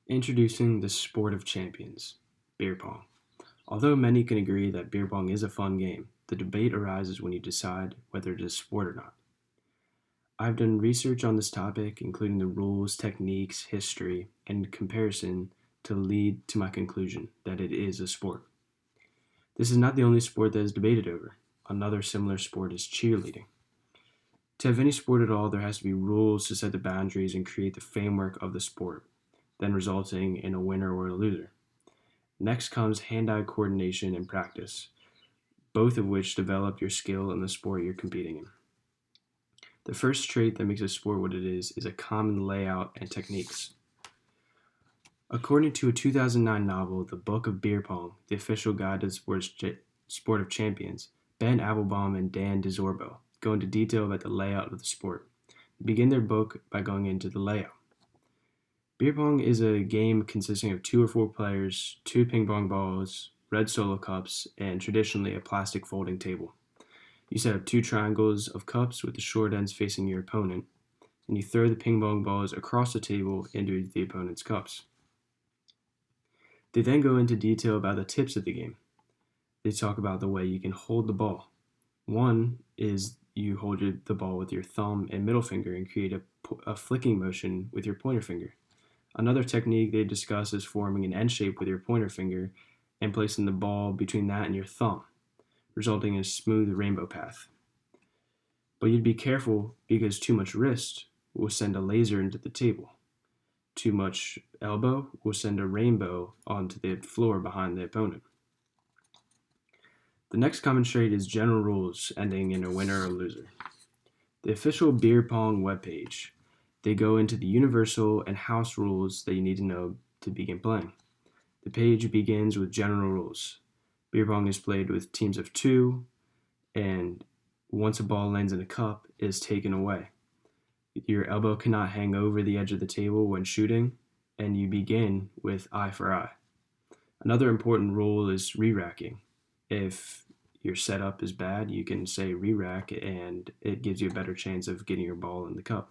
Introducing the sport of champions, beer pong. Although many can agree that beer pong is a fun game, the debate arises when you decide whether it is a sport or not. I've done research on this topic, including the rules, techniques, history, and comparison to lead to my conclusion that it is a sport. This is not the only sport that is debated over. Another similar sport is cheerleading. To have any sport at all, there has to be rules to set the boundaries and create the framework of the sport, then resulting in a winner or a loser. Next comes hand-eye coordination and practice, both of which develop your skill in the sport you're competing in. The first trait that makes a sport what it is a common layout and techniques. According to a 2009 novel, The Book of Beer Pong, the official guide to the sport of champions, Ben Applebaum and Dan DeZorbo go into detail about the layout of the sport. They begin their book by going into the layout. Beer pong is a game consisting of 2 or 4 players, 2 ping pong balls, red solo cups, and traditionally a plastic folding table. You set up 2 triangles of cups with the short ends facing your opponent, and you throw the ping pong balls across the table into the opponent's cups. They then go into detail about the tips of the game. They talk about the way you can hold the ball. One is you hold the ball with your thumb and middle finger and create a flicking motion with your pointer finger. Another technique they discuss is forming an N shape with your pointer finger and placing the ball between that and your thumb, resulting in a smooth rainbow path. But you'd be careful because too much wrist will send a laser into the table. Too much elbow will send a rainbow onto the floor behind the opponent. The next common trait is general rules ending in a winner or loser. The official beer pong webpage. They go into the universal and house rules that you need to know to begin playing. The page begins with general rules. Beer pong is played with teams of 2, and once a ball lands in a cup, it is taken away. Your elbow cannot hang over the edge of the table when shooting, and you begin with eye for eye. Another important rule is re-racking. If your setup is bad, you can say re-rack, and it gives you a better chance of getting your ball in the cup.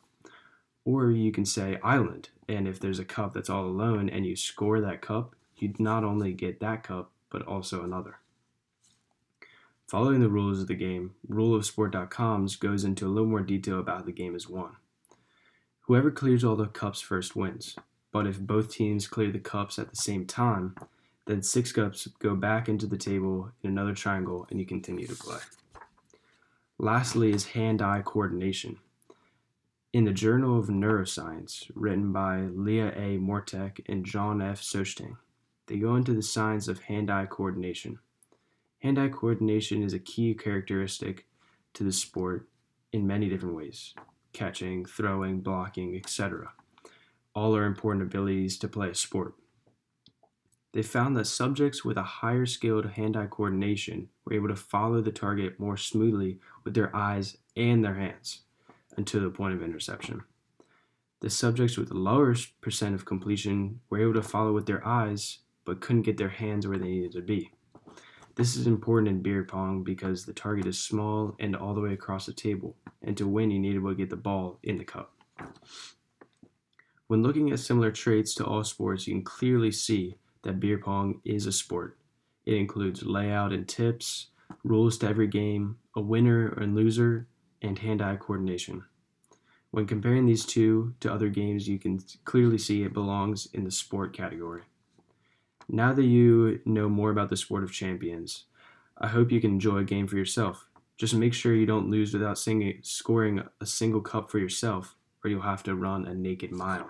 Or you can say island, and if there's a cup that's all alone and you score that cup, you'd not only get that cup, but also another. Following the rules of the game, ruleofsport.com goes into a little more detail about how the game is won. Whoever clears all the cups first wins, but if both teams clear the cups at the same time, then 6 cups go back into the table in another triangle and you continue to play. Lastly is hand-eye coordination. In the Journal of Neuroscience, written by Leah A. Mortek and John F. Sochting, they go into the science of hand-eye coordination. Hand-eye coordination is a key characteristic to the sport in many different ways. Catching, throwing, blocking, etc. All are important abilities to play a sport. They found that subjects with a higher skill to hand-eye coordination were able to follow the target more smoothly with their eyes and their hands until the point of interception. The subjects with the lower percent of completion were able to follow with their eyes, but couldn't get their hands where they needed to be. This is important in beer pong because the target is small and all the way across the table, and to win you need to be able to get the ball in the cup. When looking at similar traits to all sports, you can clearly see that beer pong is a sport. It includes layout and tips, rules to every game, a winner and loser, and hand-eye coordination. When comparing these two to other games, you can clearly see it belongs in the sport category. Now that you know more about the sport of champions, I hope you can enjoy a game for yourself. Just make sure you don't lose without scoring a single cup for yourself, or you'll have to run a naked mile.